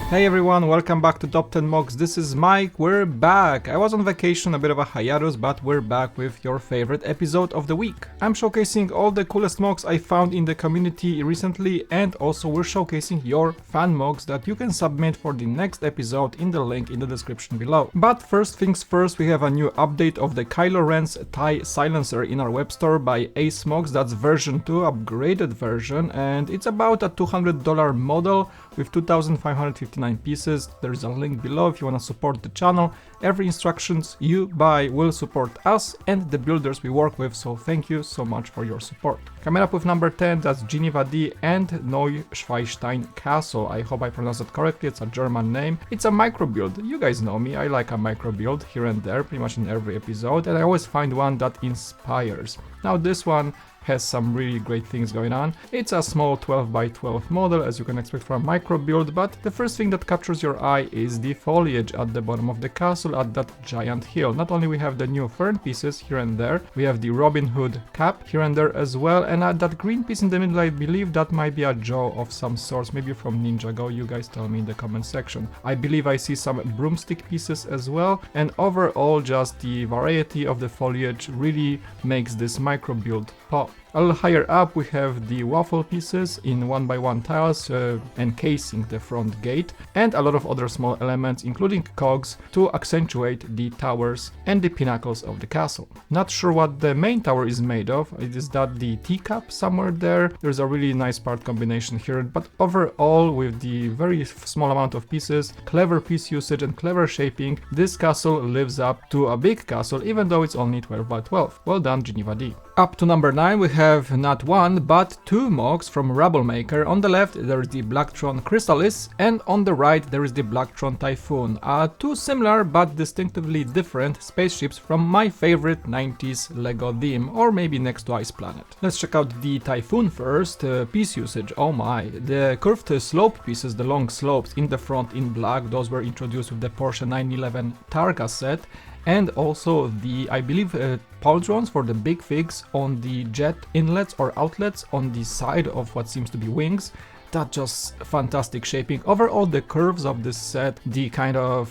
Hey everyone, welcome back to Top 10 MOCs. This is Mike, we're back. I was on vacation, a bit of a hiatus, but we're back with your favorite episode of the week. I'm showcasing all the coolest MOCs I found in the community recently, and also we're showcasing your fan MOCs that you can submit for the next episode in the link in the description below. But first things first, we have a new update of the Kylo Ren's TIE silencer in our web store by Ace MOCs. That's version 2, upgraded version, and it's about a $200 model with 2,559 pieces. There's a link below if you want to support the channel. Every instructions you buy will support us and the builders we work with, so thank you so much for your support. Coming up with number 10, that's Geneva and Neuschwanstein Castle. I hope I pronounced it correctly, it's a German name. It's a micro build. You guys know me, I like a micro build here and there, pretty much in every episode, and I always find one that inspires. Now this one has some really great things going on. It's a small 12 by 12 model, as you can expect from a micro build, but the first thing that captures your eye is the foliage at the bottom of the castle at that giant hill. Not only we have the new fern pieces here and there, we have the Robin Hood cap here and there as well, and at that green piece in the middle, I believe that might be a jaw of some sort, maybe from Ninjago. You guys tell me in the comment section. I believe I see some broomstick pieces as well, and overall just the variety of the foliage really makes this micro build pop. A little higher up we have the waffle pieces in 1x1 tiles encasing the front gate, and a lot of other small elements including cogs to accentuate the towers and the pinnacles of the castle. Not sure what the main tower is made of. Is that the teacup somewhere there? There's a really nice part combination here, but overall with the very small amount of pieces, clever piece usage and clever shaping, this castle lives up to a big castle even though it's only 12 by 12. Well done, Geneva D. Up to number 9 we have not one but two MOCs from Rubblemaker. On the left there is the Blacktron Crysalis, and on the right there is the Blacktron Typhoon. Two similar but distinctively different spaceships from my favorite 90s Lego theme, or maybe next to Ice Planet. Let's check out the Typhoon first. Piece usage, oh my. The curved slope pieces, the long slopes in the front in black, those were introduced with the Porsche 911 Targa set. And also the, I believe, pauldrons for the big figs on the jet inlets or outlets on the side of what seems to be wings. That's just fantastic shaping. Overall, the curves of this set, the kind of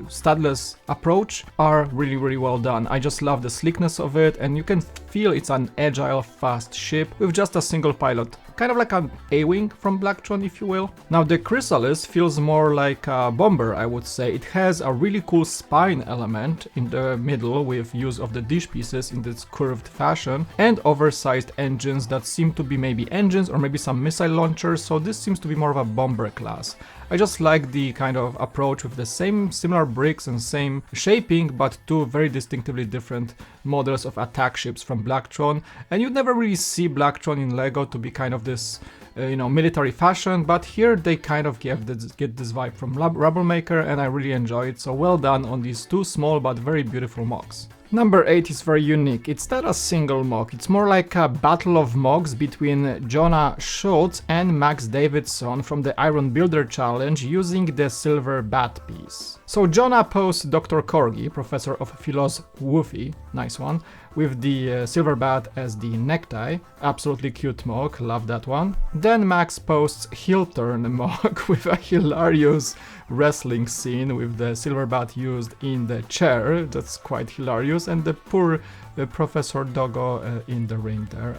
studless approach, are really well done. I just love the sleekness of it, and you can feel it's an agile, fast ship with just a single pilot. Kind of like an A-wing from Blacktron, if you will. Now the Crysalis feels more like a bomber, I would say. It has a really cool spine element in the middle with use of the dish pieces in this curved fashion, and oversized engines that seem to be maybe engines or maybe some missile launchers, so this seems to be more of a bomber class. I just like the kind of approach with the same similar bricks and same shaping, but two very distinctively different models of attack ships from Blacktron. And you'd never really see Blacktron in Lego to be kind of this military fashion, but here they kind of get this vibe from Rubblemaker, and I really enjoy it, so well done on these two small but very beautiful MOCs. Number 8 is very unique. It's not a single MOC, it's more like a battle of MOCs between Jonah, Schultz and Max Davidson from the Iron Builder Challenge using the silver bat piece. So Jonah posts Dr. Corgi, Professor of Philosophy, nice one, with the silver bat as the necktie. Absolutely cute MOC, love that one. Then Max posts heel turn MOC with a hilarious wrestling scene with the silver bat used in the chair. That's quite hilarious, and the poor Professor Doggo in the ring there.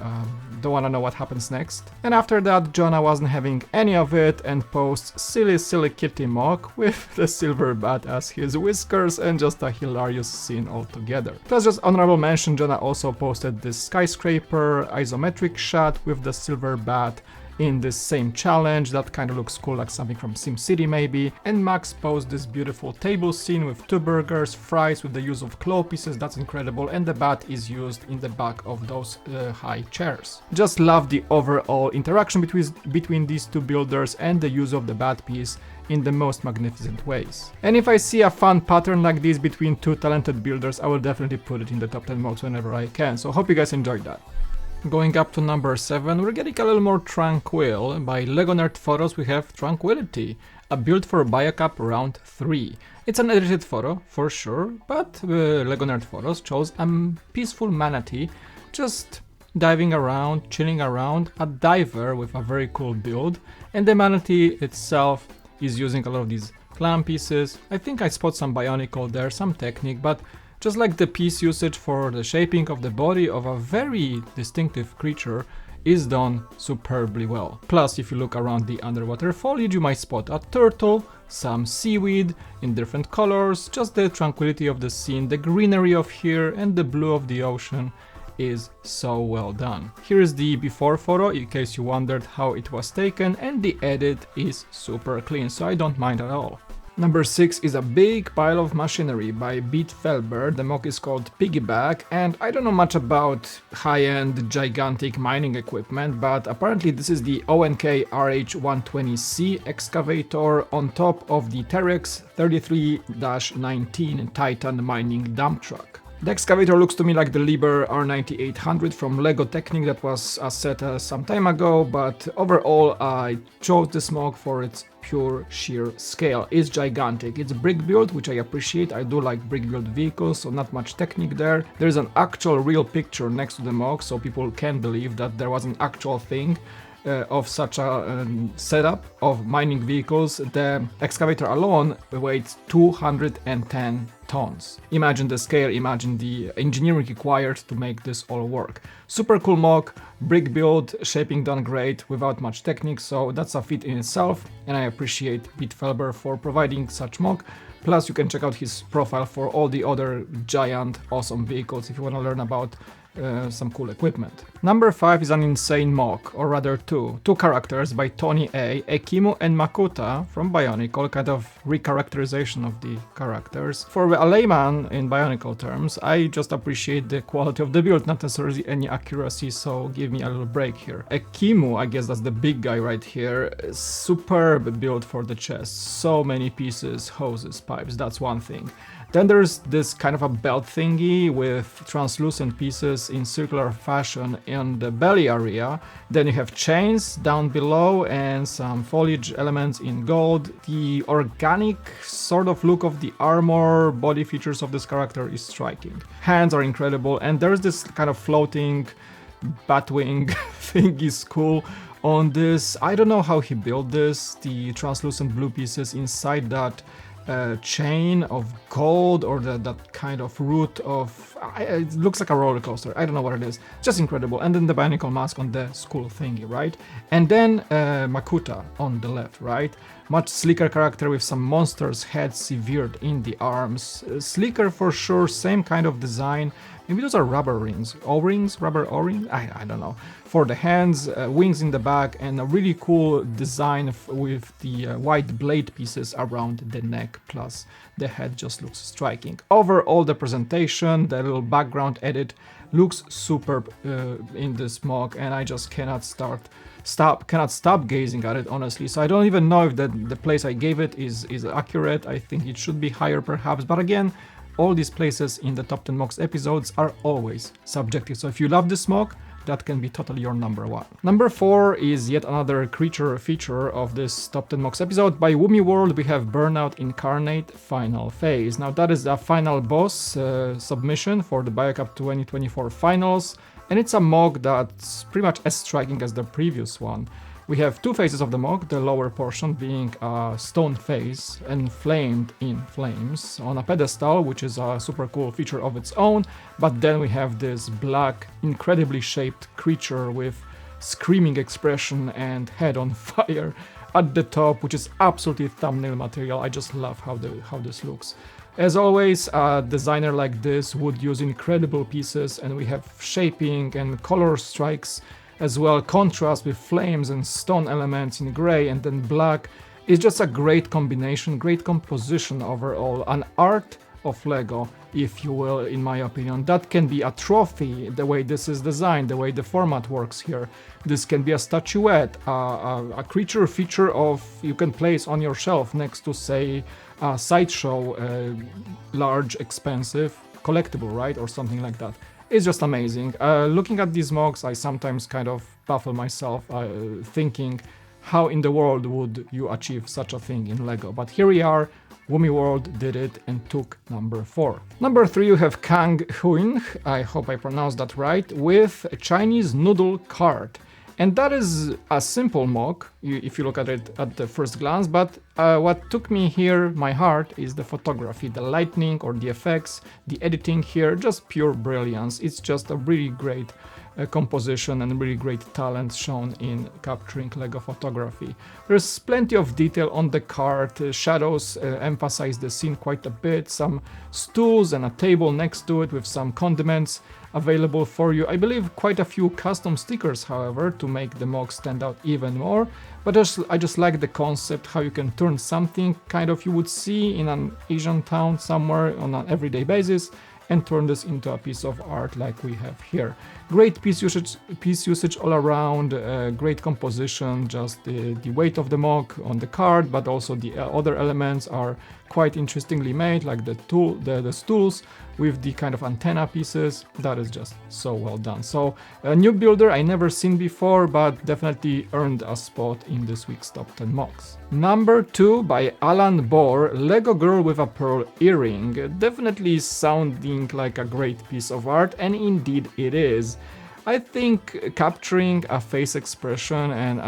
Don't wanna know what happens next. And after that, Jonah wasn't having any of it and posts silly kitty MOC with the silver bat as his whiskers, and just a hilarious scene altogether. Plus, just honorable mention, Jonah also posted this skyscraper isometric shot with the silver bat in this same challenge that kind of looks cool, like something from SimCity maybe. And Max posed this beautiful table scene with two burgers, fries with the use of claw pieces, that's incredible, and the bat is used in the back of those high chairs. Just love the overall interaction between these two builders and the use of the bat piece in the most magnificent ways. And if I see a fun pattern like this between two talented builders, I will definitely put it in the top 10 MOCs whenever I can, so hope you guys enjoyed that. Going up to number 7, we're getting a little more tranquil. By Legonerdphotos we have Tranquility, a build for Biocap round 3. It's an edited photo, for sure, but Legonerdphotos chose a peaceful manatee, just diving around, chilling around, a diver with a very cool build, and the manatee itself is using a lot of these clam pieces. I think I spot some bionicle there, some technique, but just like the piece usage for the shaping of the body of a very distinctive creature is done superbly well. Plus, if you look around the underwater foliage, you might spot a turtle, some seaweed in different colors, just the tranquility of the scene, the greenery of here, and the blue of the ocean is so well done. Here is the before photo in case you wondered how it was taken, and the edit is super clean, so I don't mind at all. Number 6 is a big pile of machinery by Felber. The MOC is called Piggyback, and I don't know much about high-end gigantic mining equipment, but apparently this is the ONK RH120C excavator on top of the Terex 33-19 Titan mining dump truck. The excavator looks to me like the Liber R9800 from Lego Technic that was a set some time ago, but overall I chose this MOC for its pure sheer scale. It's gigantic, it's brick built, which I appreciate. I do like brick built vehicles, so not much technique there. There's an actual real picture next to the MOC, so people can believe that there was an actual thing of such a setup of mining vehicles. The excavator alone weighs 210 tons. Imagine the scale, imagine the engineering required to make this all work. Super cool MOC, brick build, shaping done great without much technique, so that's a feat in itself, and I appreciate Felber for providing such MOC. Plus you can check out his profile for all the other giant awesome vehicles if you want to learn about some cool equipment. Number 5 is an insane MOC, or rather two characters by Toni A, Ekimu and Makuta from Bionicle, kind of recharacterization of the characters. For a layman in Bionicle terms, I just appreciate the quality of the build, not necessarily any accuracy, so give me a little break here. Ekimu, I guess that's the big guy right here, superb build for the chest, so many pieces, hoses, pipes, that's one thing. Then there's this kind of a belt thingy with translucent pieces in circular fashion in the belly area. Then you have chains down below and some foliage elements in gold. The organic sort of look of the armor, body features of this character is striking. Hands are incredible, and there's this kind of floating batwing thing is cool on this. I don't know how he built this, the translucent blue pieces inside that chain of gold, or that kind of root of it looks like a roller coaster. I don't know what it is, just incredible. And then the bionicle mask on the skull thingy, right? And then Makuta on the left, right? Much sleeker character with some monster's head severed in the arms. Sleeker for sure, same kind of design. Maybe those are rubber rings, O-rings, rubber O-rings, I don't know. For the hands, wings in the back, and a really cool design with the white blade pieces around the neck, plus the head just looks striking. Overall, the presentation, the little background edit looks superb in this MOC, and I just cannot stop gazing at it, honestly. So I don't even know if the place I gave it is accurate. I think it should be higher perhaps, but again, all these places in the top 10 MOCs episodes are always subjective. So if you love this MOC, that can be totally your number 1. Number 4 is yet another creature feature of this top 10 MOCs episode. By Woomy World, we have Burnout Incarnate Final Phase. Now that is the final boss submission for the BioCup 2024 finals, and it's a MOC that's pretty much as striking as the previous one. We have two phases of the MOC, the lower portion being a stone face enflamed in flames on a pedestal, which is a super cool feature of its own, but then we have this black, incredibly shaped creature with screaming expression and head on fire at the top, which is absolutely thumbnail material. I just love how this looks. As always, a designer like this would use incredible pieces, and we have shaping and color strikes as well, contrast with flames and stone elements in gray and then black. It's just a great combination, great composition overall, an art of Lego, if you will, in my opinion. That can be a trophy, the way this is designed, the way the format works here. This can be a statuette, a creature feature of you can place on your shelf next to, say, a sideshow, large, expensive, collectible, right, or something like that. It's just amazing. Looking at these MOCs, I sometimes kind of baffle myself, thinking how in the world would you achieve such a thing in Lego. But here we are, Woomy World did it and took number 4. Number 3 you have Huynh, I hope I pronounced that right, with a Chinese Noodle card. And that is a simple MOC, if you look at it at the first glance, but what took me here, my heart, is the photography, the lighting or the effects, the editing here, just pure brilliance. It's just a really great composition and really great talent shown in capturing LEGO photography. There's plenty of detail on the card, shadows emphasize the scene quite a bit, some stools and a table next to it with some condiments available for you. I believe quite a few custom stickers, however, to make the MOC stand out even more. But I just like the concept, how you can turn something kind of you would see in an Asian town somewhere on an everyday basis and turn this into a piece of art like we have here. Great piece usage all around, great composition, just the weight of the MOC on the card, but also the other elements are quite interestingly made, like the stools with the kind of antenna pieces. That is just so well done. So a new builder I never seen before, but definitely earned a spot in this week's top 10 MOCs. Number 2 by alanboar, Lego Girl with a Pearl Earring. Definitely sounding like a great piece of art, and indeed it is. I think capturing a face expression and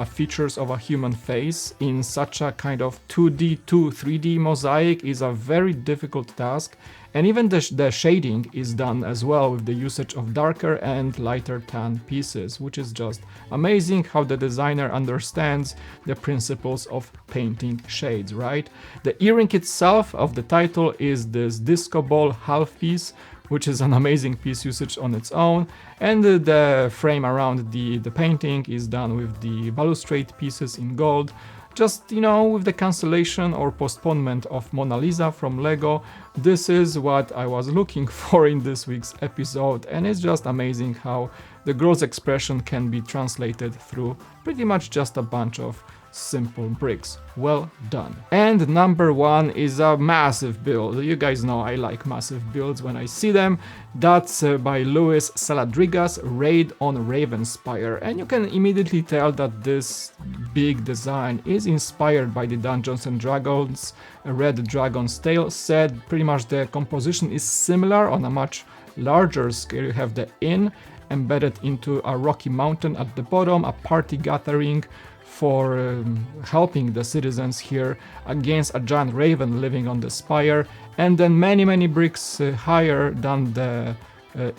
features of a human face in such a kind of 2D to 3D mosaic is a very difficult task, and even the shading is done as well with the usage of darker and lighter tan pieces, which is just amazing how the designer understands the principles of painting shades, right? The earring itself of the title is this disco ball half piece, which is an amazing piece usage on its own, and the frame around the painting is done with the balustrade pieces in gold. Just, you know, with the cancellation or postponement of Mona Lisa from Lego, this is what I was looking for in this week's episode, and it's just amazing how the girl's expression can be translated through pretty much just a bunch of simple bricks. Well done. And number 1 is a massive build. You guys know I like massive builds when I see them. That's by Louis Saladrigas, Raid on Ravenspire. And you can immediately tell that this big design is inspired by the Dungeons and Dragons Red Dragon's Tale set. Pretty much the composition is similar on a much larger scale. You have the inn embedded into a rocky mountain at the bottom, a party gathering for helping the citizens here against a giant raven living on the spire, and then many bricks higher than the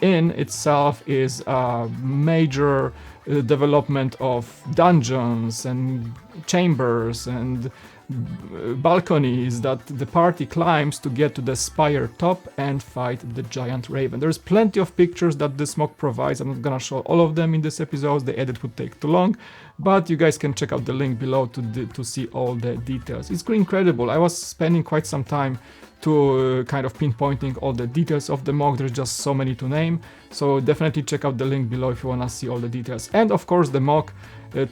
inn itself is a major development of dungeons and chambers and balconies that the party climbs to get to the spire top and fight the giant raven. There's plenty of pictures that this MOC provides. I'm not gonna show all of them in this episode, the edit would take too long, but you guys can check out the link below to see all the details. It's incredible. I was spending quite some time to kind of pinpointing all the details of the MOC. There's just so many to name, so definitely check out the link below if you want to see all the details. And of course the MOC,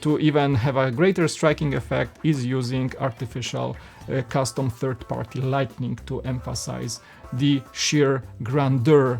to even have a greater striking effect, is using artificial custom third-party lighting to emphasize the sheer grandeur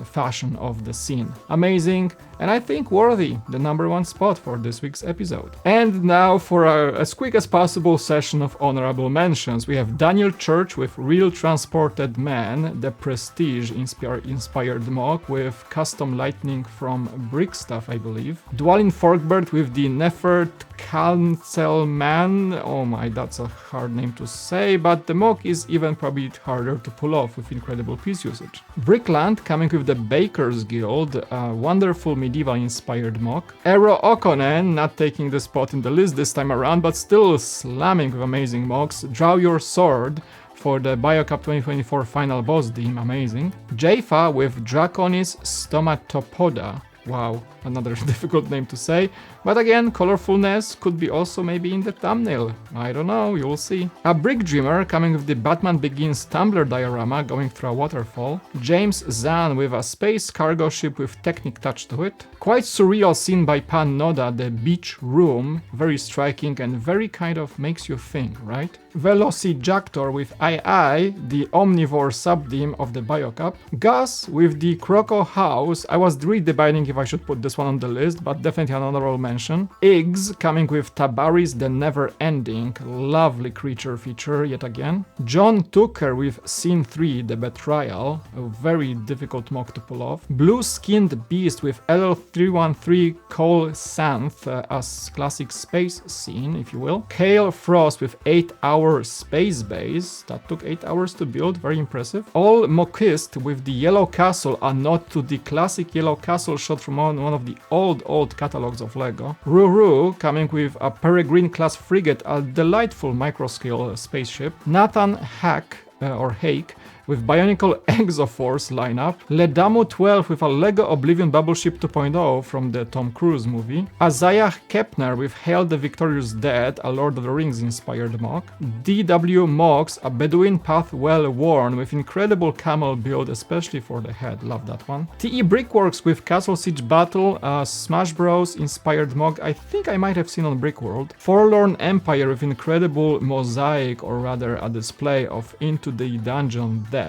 fashion of the scene. Amazing, and I think worthy the number 1 spot for this week's episode. And now for as quick as possible session of honorable mentions. We have Daniel Church with Real Transported Man, the Prestige inspired MOC with custom lighting from Brick Stuff, I believe. Dwalin Forkbird with the Nefertklantzelman. Oh my, that's a hard name to say, but the MOC is even probably harder to pull off with incredible piece usage. Brickland coming with the Baker's Guild, a wonderful medieval inspired MOC. Eero Okkonen not taking the spot in the list this time around, but still slamming with amazing MOCs. Draw Your Sword for the BioCup 2024 final boss team, amazing. Jaifa with Draconis Stomatopoda. Wow, another difficult name to say, but again, colorfulness could be also maybe in the thumbnail. I don't know, you'll see. A Brick Dreamer coming with the Batman Begins Tumblr diorama going through a waterfall. James Zahn with a space cargo ship with Technic touch to it. Quite surreal scene by Pan Noda, the Beach Room, very striking and very kind of makes you think, right? Velociraptor with II, the omnivore subtheme of the BioCup. Gus with the Croco House. I was really debating if I should put this one on the list, but definitely an honorable mention. Iggs coming with Tabaris the Never Ending, lovely creature feature yet again. John Tucker with Scene 3 the Betrayal, a very difficult mock to pull off. Blue Skinned Beast with LL313 Cole Santh as classic space scene, if you will. Kale Frost with 8-hour space base, that took 8 hours to build, very impressive. All Mokist with the Yellow Castle, a nod to the classic Yellow Castle shot from one of the old catalogs of LEGO. Ruru coming with a Peregrine class frigate, a delightful microscale spaceship. Nathan Hack or Hake with Bionicle Exoforce lineup. Ledamu 12 with a LEGO Oblivion Bubbleship 2.0 from the Tom Cruise movie. Azayah Kepner with Hail the Victorious Dead, a Lord of the Rings inspired mock. DW MOCs, a Bedouin Path well worn with incredible camel build, especially for the head, love that one. TE Brickworks with Castle Siege Battle, a Smash Bros inspired mock I think I might have seen on Brickworld. Forlorn Empire with incredible mosaic, or rather a display of Into the Dungeon depths.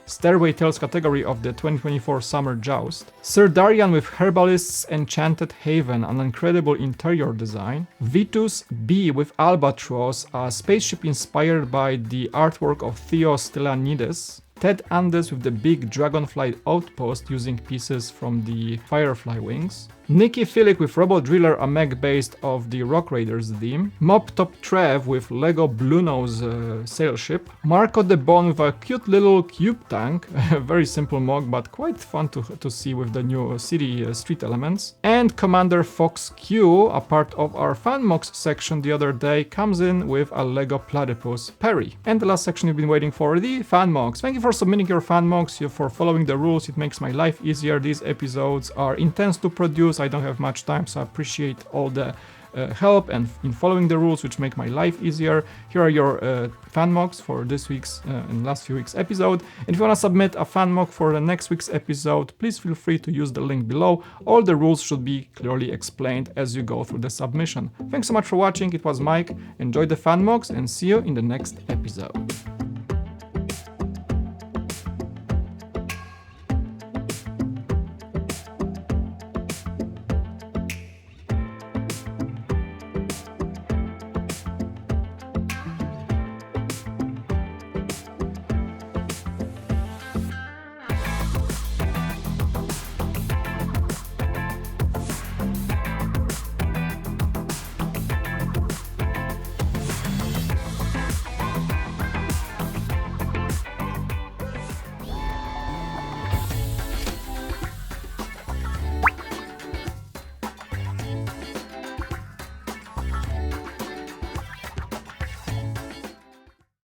Stairway Tales category of the 2024 Summer Joust. Sir Darian with Herbalist's Enchanted Haven, an incredible interior design. Vitus B with Albatross, a spaceship inspired by the artwork of Theo Stylianides. Ted Andes with the big Dragonfly outpost using pieces from the Firefly wings. Nikki Filick with Robo Driller, a mech based of the Rock Raiders theme. Mop Top Trev with Lego Blue Nose sail ship. Marco de Bon with a cute little cube tank, very simple mock but quite fun to see with the new city street elements. And Commander Fox Q, a part of our fan mocks section the other day, comes in with a Lego Platypus Perry. And the last section you've been waiting for, the fan mocks. Thank you for submitting your fan mocks, for following the rules, it makes my life easier. These episodes are intense to produce, I don't have much time, so I appreciate all the help and in following the rules, which make my life easier. Here are your fan mocks for this week's and last few weeks episode. And if you want to submit a fan mock for the next week's episode, please feel free to use the link below. All the rules should be clearly explained as you go through the submission. Thanks so much for watching. It was Mike. Enjoy the fan mocks and see you in the next episode.